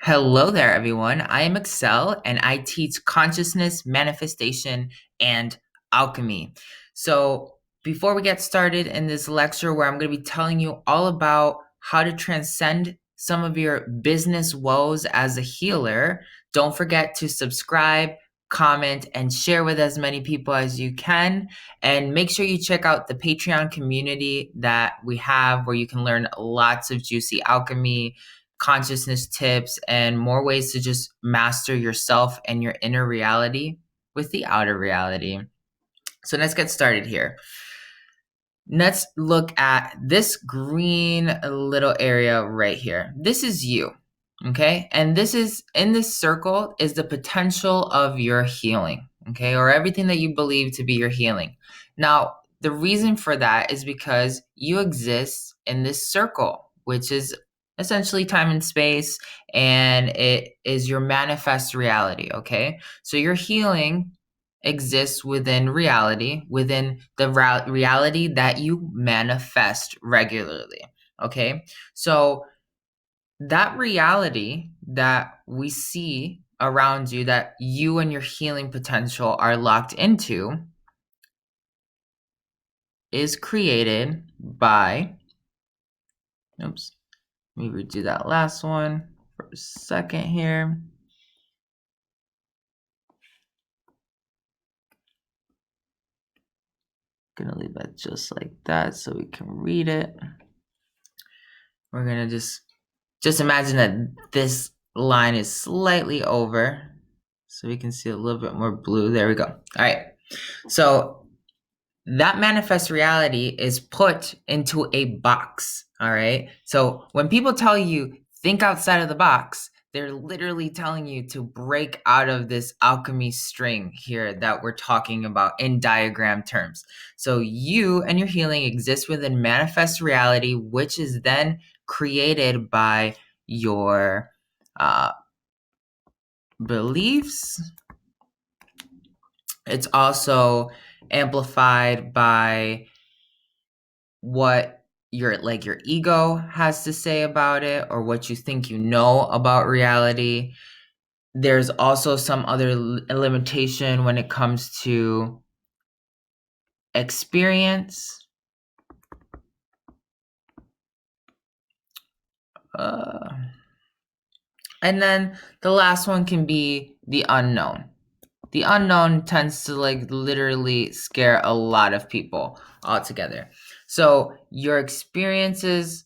Hello there, everyone. I am Excel and I teach consciousness, manifestation, and alchemy. So, before we get started in this lecture, where I'm going to be telling you all about how to transcend some of your business woes as a healer, don't forget to subscribe, comment, and share with as many people as you can. And make sure you check out the Patreon community that we have, where you can learn lots of juicy alchemy, consciousness tips, and more ways to just master yourself and your inner reality with the outer reality. So let's get started here. Let's look at this green little area right here. This is you, okay? And this is, in this circle, is the potential of your healing, okay? Or everything that you believe to be your healing. Now, the reason for that is because you exist in this circle, which is essentially time and space, and it is your manifest reality, okay? So your healing exists within reality, within the reality that you manifest regularly, okay? So that reality that we see around you, that you and your healing potential are locked into, is created by, oops, let me redo that last one for a second here. Gonna leave that just like that so we can read it. We're gonna just imagine that this line is slightly over so we can see a little bit more blue. There we go. All right. So that manifest reality is put into a box. All right. So when people tell you think outside of the box, they're literally telling you to break out of this alchemy string here that we're talking about in diagram terms. So you and your healing exist within manifest reality, which is then created by your beliefs. It's also amplified by what your ego has to say about it, or what you think you know about reality. There's also some other limitation when it comes to experience. And then the last one can be the unknown. The unknown tends to literally scare a lot of people altogether. So your experiences,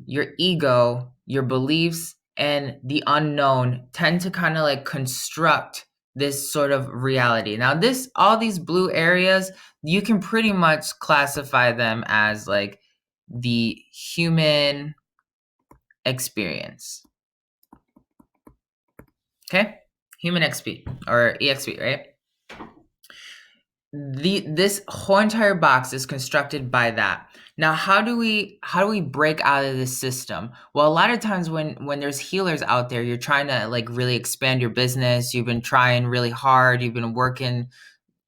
your ego, your beliefs, and the unknown tend to kind of construct this sort of reality. Now, all these blue areas, you can pretty much classify them as the human experience. Okay? Human XP or EXP, right? This whole entire box is constructed by that. Now, how do we break out of this system? Well, a lot of times when there's healers out there, you're trying to really expand your business. You've been trying really hard. You've been working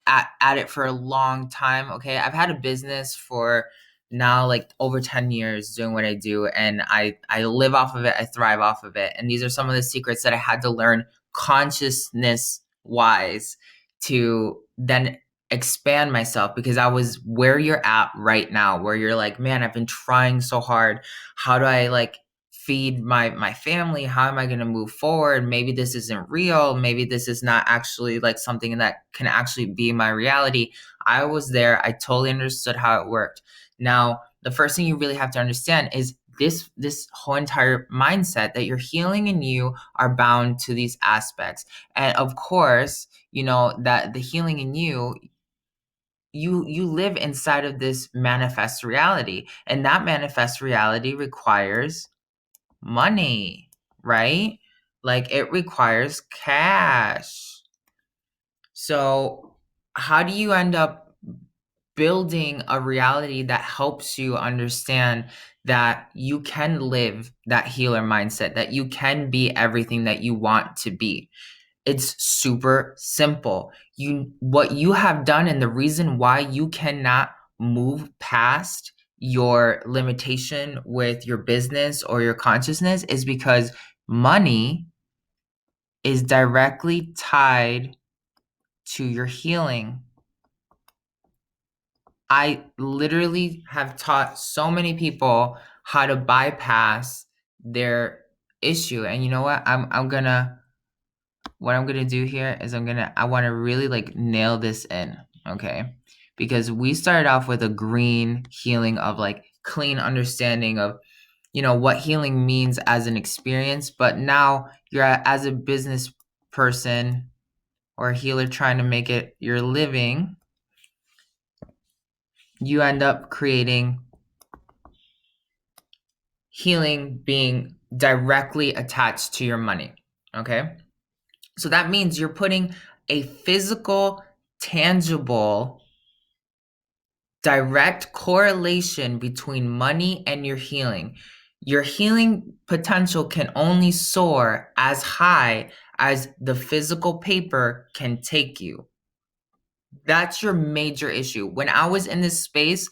at it for a long time. Okay, I've had a business for now over 10 years doing what I do, and I live off of it. I thrive off of it. And these are some of the secrets that I had to learn consciousness wise to then expand myself, because I was where you're at right now, where you're like, man, I've been trying so hard. How do I feed my family? How am I going to move forward? Maybe this isn't real. Maybe this is not actually something that can actually be my reality. I was there. I totally understood how it worked. Now, the first thing you really have to understand is this whole entire mindset that your healing and you are bound to these aspects. And of course, that the healing in you live inside of this manifest reality, and that manifest reality requires money, right? It requires cash. So how do you end up building a reality that helps you understand that you can live that healer mindset, that you can be everything that you want to be? It's super simple. What you have done, and the reason why you cannot move past your limitation with your business or your consciousness, is because money is directly tied to your healing. I literally have taught so many people how to bypass their issue. And you know what? What I'm gonna do here is I wanna really like nail this in, okay? Because we started off with a green healing of like clean understanding of, you know, what healing means as an experience, but now as a business person or a healer trying to make it your living, you end up creating healing being directly attached to your money, okay? So that means you're putting a physical, tangible, direct correlation between money and your healing. Your healing potential can only soar as high as the physical paper can take you. That's your major issue. When I was in this space,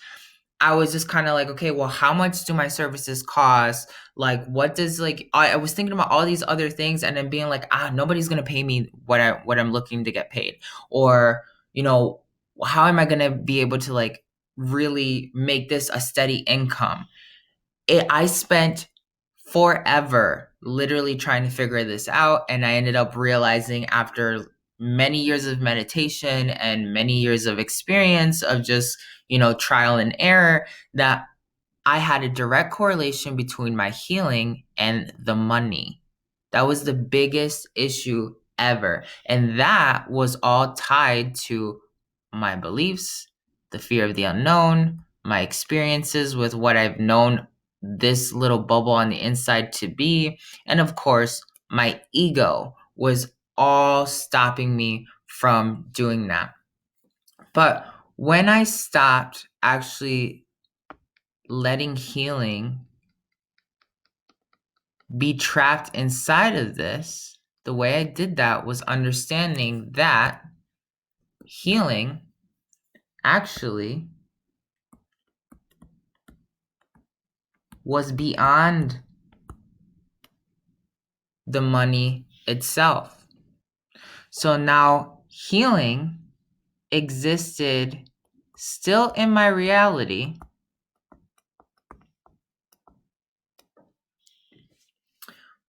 I was just kind of like, okay, well, how much do my services cost? Like, what does like I was thinking about all these other things and then being like, nobody's gonna pay me what I'm looking to get paid. Or, you know, how am I gonna be able to like really make this a steady income? I spent forever literally trying to figure this out, and I ended up realizing after many years of meditation and many years of experience of just, you know, trial and error, that I had a direct correlation between my healing and the money. That was the biggest issue ever. And that was all tied to my beliefs, the fear of the unknown, my experiences with what I've known this little bubble on the inside to be. And of course, my ego was all stopping me from doing that. But when I stopped actually letting healing be trapped inside of this, the way I did that was understanding that healing actually was beyond the money itself. So now healing existed still in my reality,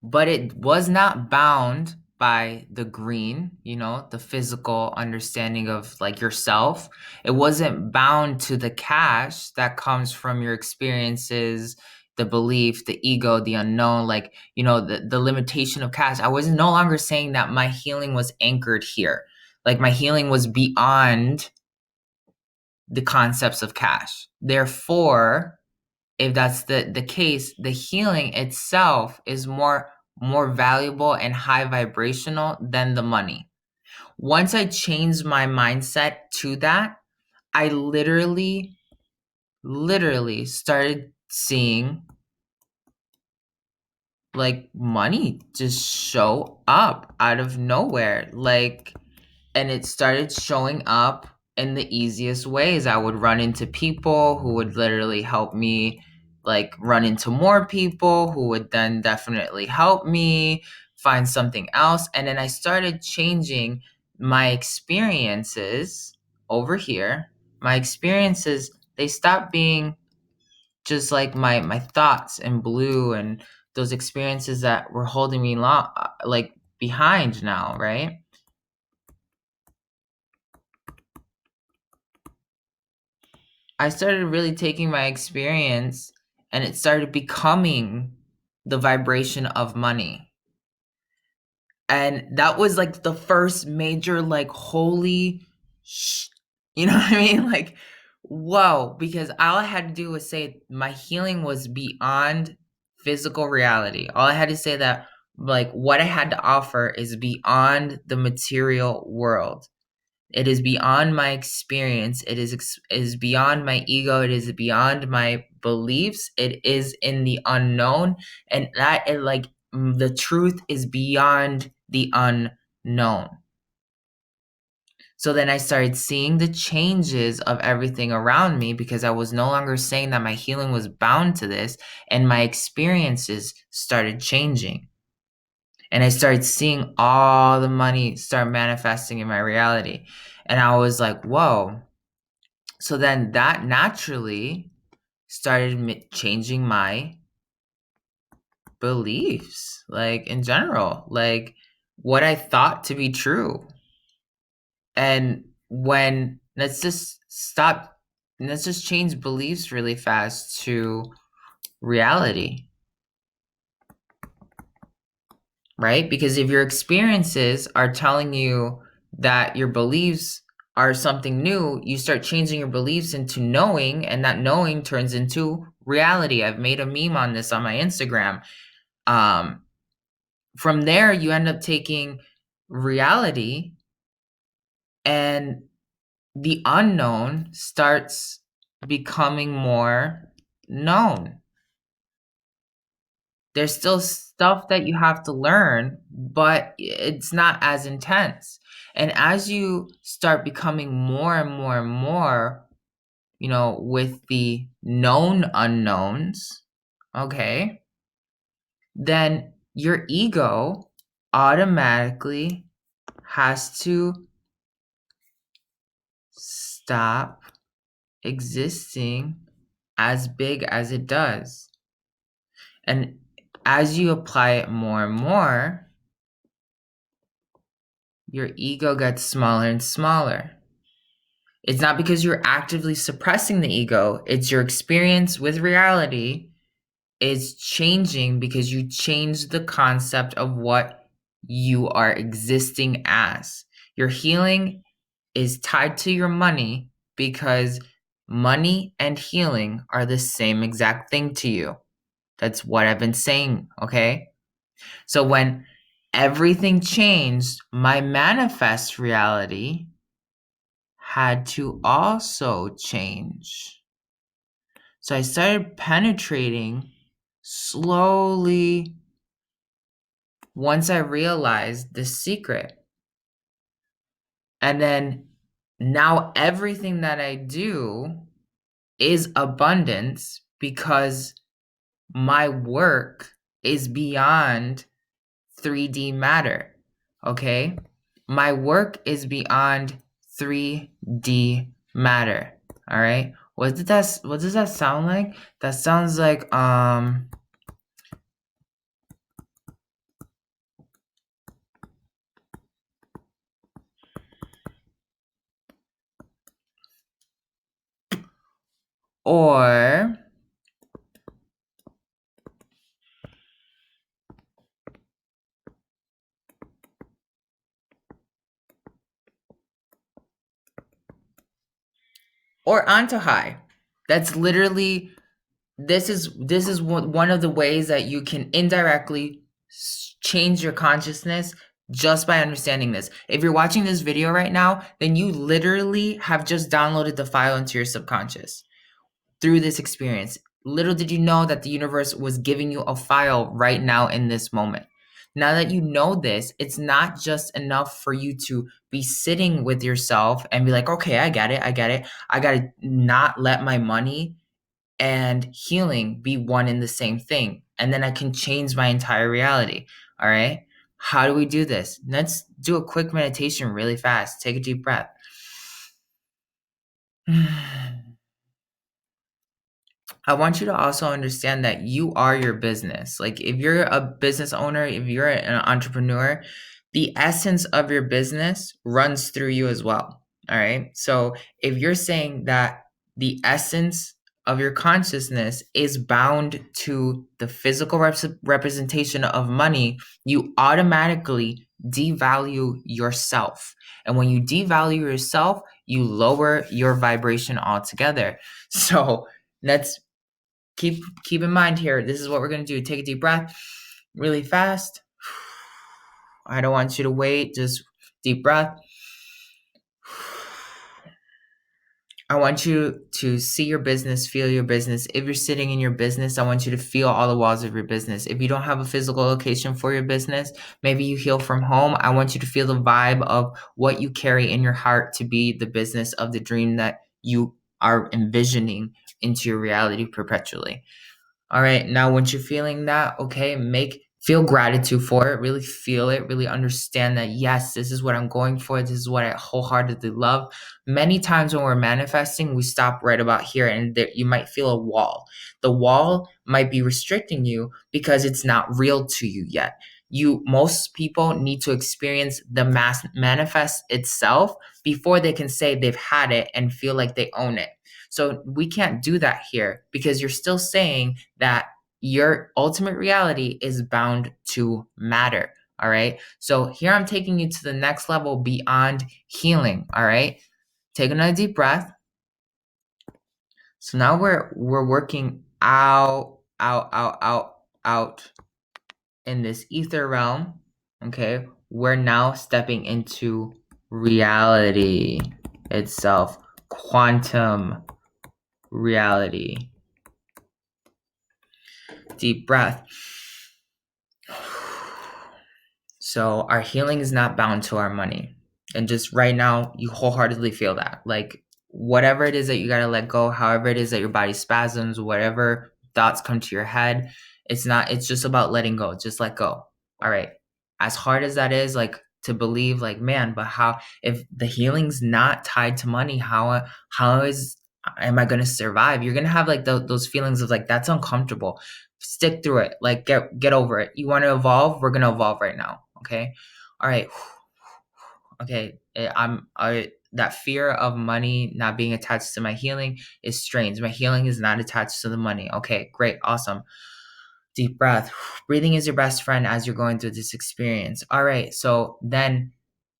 but it was not bound by the green, you know, the physical understanding of like yourself. It wasn't bound to the cash that comes from your experiences, the belief, the ego, the unknown, like, you know, the limitation of cash. I was no longer saying that my healing was anchored here. Like my healing was beyond the concepts of cash. Therefore, if that's the case, the healing itself is more valuable and high vibrational than the money. Once I changed my mindset to that, I literally started seeing like money just show up out of nowhere. Like, and it started showing up in the easiest ways. I would run into people who would literally help me like run into more people who would then definitely help me find something else. And then I started changing my experiences over here. My experiences, they stopped being just like my thoughts in blue and those experiences that were holding me like behind now, right? I started really taking my experience and it started becoming the vibration of money. And that was like the first major, like, you know what I mean? Like, whoa, because all I had to do was say my healing was beyond physical reality. All I had to say that, like, what I had to offer is beyond the material world. It is beyond my experience. It is beyond my ego. It is beyond my beliefs. It is in the unknown, and the truth is beyond the unknown. So then I started seeing the changes of everything around me because I was no longer saying that my healing was bound to this, and my experiences started changing. And I started seeing all the money start manifesting in my reality. And I was like, whoa. So then that naturally started changing my beliefs, like in general, like what I thought to be true. And when let's just change beliefs really fast to reality, right? Because if your experiences are telling you that your beliefs are something new, you start changing your beliefs into knowing, and that knowing turns into reality. I've made a meme on this on my Instagram. From there, you end up taking reality, and the unknown starts becoming more known. There's still stuff that you have to learn, but it's not as intense. And as you start becoming more and more and more, with the known unknowns, okay, then your ego automatically has to stop existing as big as it does. And as you apply it more and more, your ego gets smaller and smaller. It's not because you're actively suppressing the ego, it's your experience with reality is changing because you change the concept of what you are existing as. Your healing is tied to your money because money and healing are the same exact thing to you. That's what I've been saying, okay? So when everything changed, my manifest reality had to also change. So I started penetrating slowly once I realized the secret. And then now everything that I do is abundance because my work is beyond 3D matter. Okay? My work is beyond 3D matter. All right? What does that sound like? That sounds like or Antojai. That's literally this is one of the ways that you can indirectly change your consciousness just by understanding this. If you're watching this video right now, then you literally have just downloaded the file into your subconscious through this experience. Little did you know that the universe was giving you a file right now in this moment. Now that you know this, it's not just enough for you to be sitting with yourself and be like, okay, I get it. I got to not let my money and healing be one and the same thing. And then I can change my entire reality. All right. How do we do this? Let's do a quick meditation really fast. Take a deep breath. I want you to also understand that you are your business. Like if you're a business owner, if you're an entrepreneur, the essence of your business runs through you as well. All right. So if you're saying that the essence of your consciousness is bound to the physical representation of money, you automatically devalue yourself. And when you devalue yourself, you lower your vibration altogether. So let's keep in mind here. This is what we're going to do. Take a deep breath really fast. I don't want you to wait. Just deep breath. I want you to see your business, feel your business. If you're sitting in your business, I want you to feel all the walls of your business. If you don't have a physical location for your business, maybe you heal from home. I want you to feel the vibe of what you carry in your heart to be the business of the dream that you are envisioning into your reality perpetually. All right, now once you're feeling that, okay, make feel gratitude for it, really feel it, really understand that, yes, this is what I'm going for. This is what I wholeheartedly love. Many times when we're manifesting, we stop right about here, and there, you might feel a wall. The wall might be restricting you because it's not real to you yet. Most people need to experience the manifest itself before they can say they've had it and feel like they own it. So we can't do that here because you're still saying that your ultimate reality is bound to matter. All right. So here I'm taking you to the next level beyond healing. All right. Take another deep breath. So now we're working out in this ether realm. Okay. We're now stepping into reality itself, quantum reality. Deep breath. So our healing is not bound to our money. And just right now, you wholeheartedly feel that. Like whatever it is that you got to let go, however it is that your body spasms, whatever thoughts come to your head, it's just about letting go. Just let go. All right. As hard as that is, like to believe, like, man, but how, if the healing's not tied to money, am I going to survive? You're going to have like those feelings of like, that's uncomfortable. Stick through it. Like get over it. You want to evolve? We're going to evolve right now. Okay. All right. Okay. That fear of money not being attached to my healing is strange. My healing is not attached to the money. Okay. Great. Awesome. Deep breath. Breathing is your best friend as you're going through this experience. All right. So then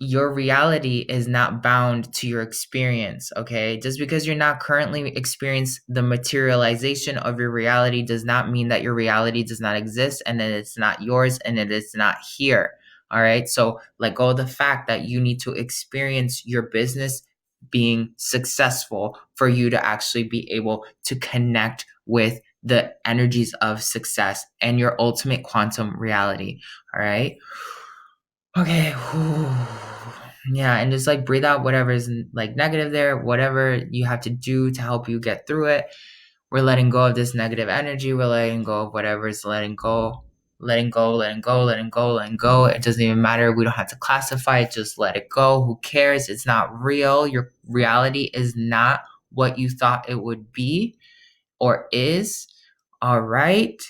your reality is not bound to your experience. Okay. Just because you're not currently experiencing the materialization of your reality does not mean that your reality does not exist and that it's not yours and that it's not here. All right. So let go of the fact that you need to experience your business being successful for you to actually be able to connect with the energies of success and your ultimate quantum reality. All right. Okay. Yeah. And just like breathe out whatever is like negative there, whatever you have to do to help you get through it. We're letting go of this negative energy. We're letting go of whatever is letting go. Letting go, letting go, letting go, letting go. It doesn't even matter. We don't have to classify it. Just let it go. Who cares? It's not real. Your reality is not what you thought it would be or is. All right.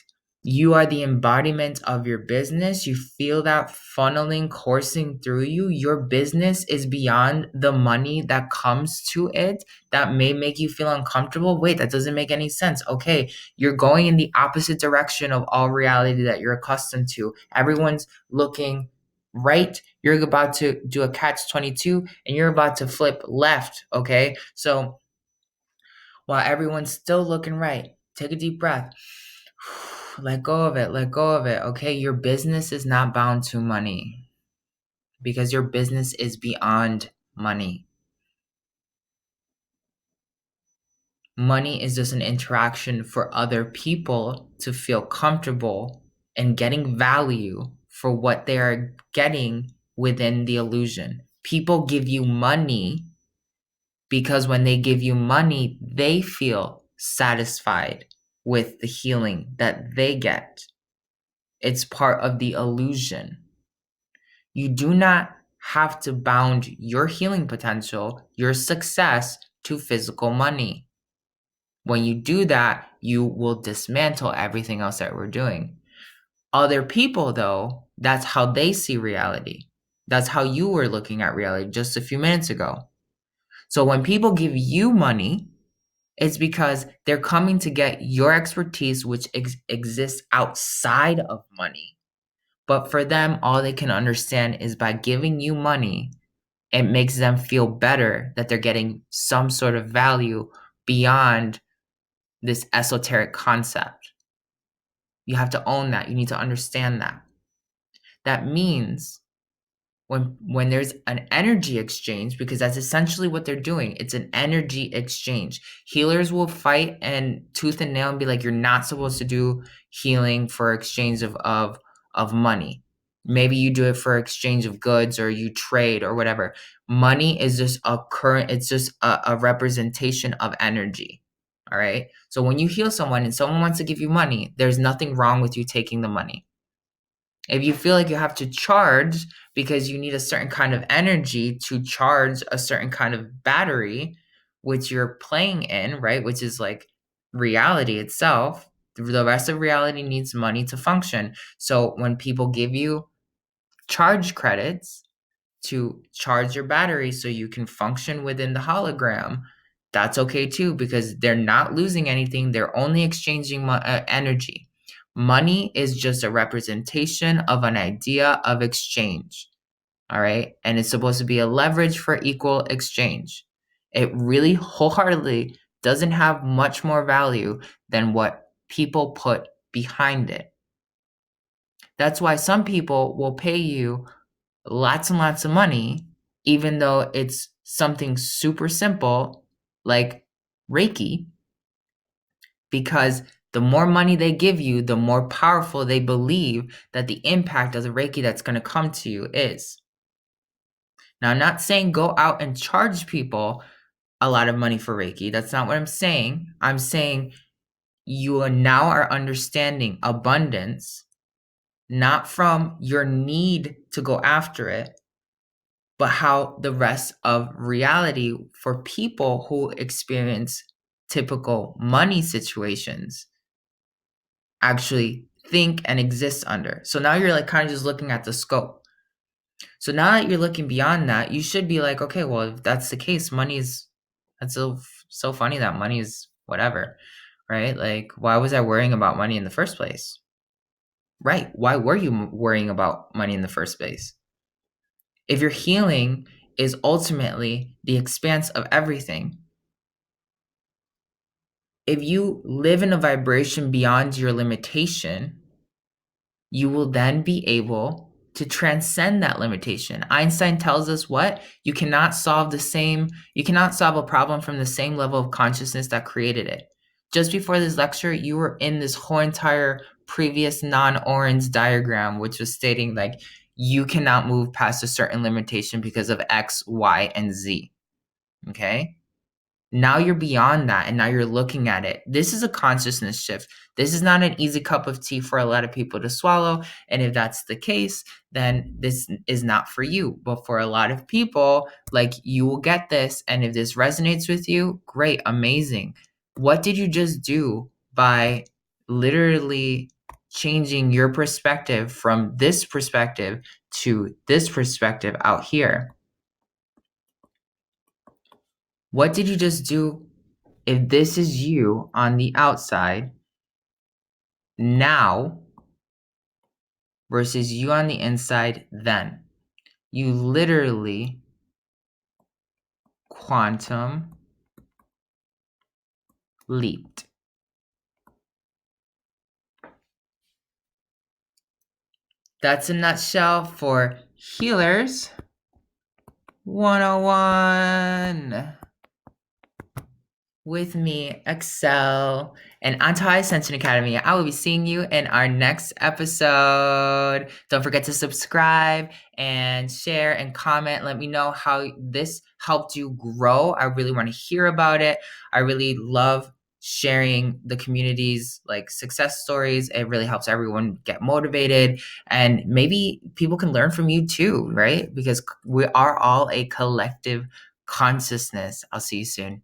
You are the embodiment of your business. You feel that funneling, coursing through you. Your business is beyond the money that comes to it. That may make you feel uncomfortable. Wait, that doesn't make any sense. Okay, you're going in the opposite direction of all reality that you're accustomed to. Everyone's looking right. You're about to do a catch 22 and you're about to flip left. Okay, so while everyone's still looking right, take a deep breath. Let go of it. Let go of it. Okay. Your business is not bound to money because your business is beyond money. Money is just an interaction for other people to feel comfortable and getting value for what they are getting within the illusion. People give you money because when they give you money, they feel satisfied with the healing that they get. It's part of the illusion. You do not have to bound your healing potential, your success to physical money. When you do that, you will dismantle everything else that we're doing. Other people, though, that's how they see reality. That's how you were looking at reality just a few minutes ago. So when people give you money, it's because they're coming to get your expertise, which exists outside of money. But for them, all they can understand is by giving you money, it makes them feel better that they're getting some sort of value beyond this esoteric concept. You have to own that. You need to understand that. That means when there's an energy exchange, because that's essentially what they're doing, it's an energy exchange. Healers will fight and tooth and nail and be like, you're not supposed to do healing for exchange of money. Maybe you do it for exchange of goods or you trade or whatever. Money is just it's just a representation of energy. All right. So when you heal someone and someone wants to give you money, there's nothing wrong with you taking the money. If you feel like you have to charge because you need a certain kind of energy to charge a certain kind of battery, which you're playing in, right? Which is like reality itself. The rest of reality needs money to function. So when people give you charge credits to charge your battery so you can function within the hologram, that's okay too, because they're not losing anything. They're only exchanging energy. Money is just a representation of an idea of exchange. All right. And it's supposed to be a leverage for equal exchange. It really wholeheartedly doesn't have much more value than what people put behind it. That's why some people will pay you lots and lots of money, even though it's something super simple like Reiki, because the more money they give you, the more powerful they believe that the impact of the Reiki that's going to come to you is. Now, I'm not saying go out and charge people a lot of money for Reiki. That's not what I'm saying. I'm saying you now are understanding abundance, not from your need to go after it, but how the rest of reality for people who experience typical money situations actually think and exist under. So now you're like kind of just looking at the scope. So now that you're looking beyond that, you should be like, okay, well, if that's the case, that's so funny that money is whatever, right? Like, why was I worrying about money in the first place? Right. Why were you worrying about money in the first place? If your healing is ultimately the expanse of everything, if you live in a vibration beyond your limitation, you will then be able to transcend that limitation. Einstein tells us what? You cannot solve a problem from the same level of consciousness that created it. Just before this lecture, you were in this whole entire previous non-orange diagram, which was stating like you cannot move past a certain limitation because of X, Y, and Z. Okay? Now you're beyond that and now you're looking at it. This is a consciousness shift. This is not an easy cup of tea for a lot of people to swallow. And if that's the case, then this is not for you. But for a lot of people, like you will get this. And if this resonates with you, great, amazing. What did you just do by literally changing your perspective from this perspective to this perspective out here? What did you just do? If this is you on the outside now versus you on the inside then, you literally quantum leaped. That's a nutshell for Healers 101. With me, Excel, and Antojai Ascension Academy. I will be seeing you in our next episode. Don't forget to subscribe and share and comment. Let me know how this helped you grow. I really want to hear about it. I really love sharing the community's like success stories. It really helps everyone get motivated, and maybe people can learn from you too, right? Because we are all a collective consciousness. I'll see you soon.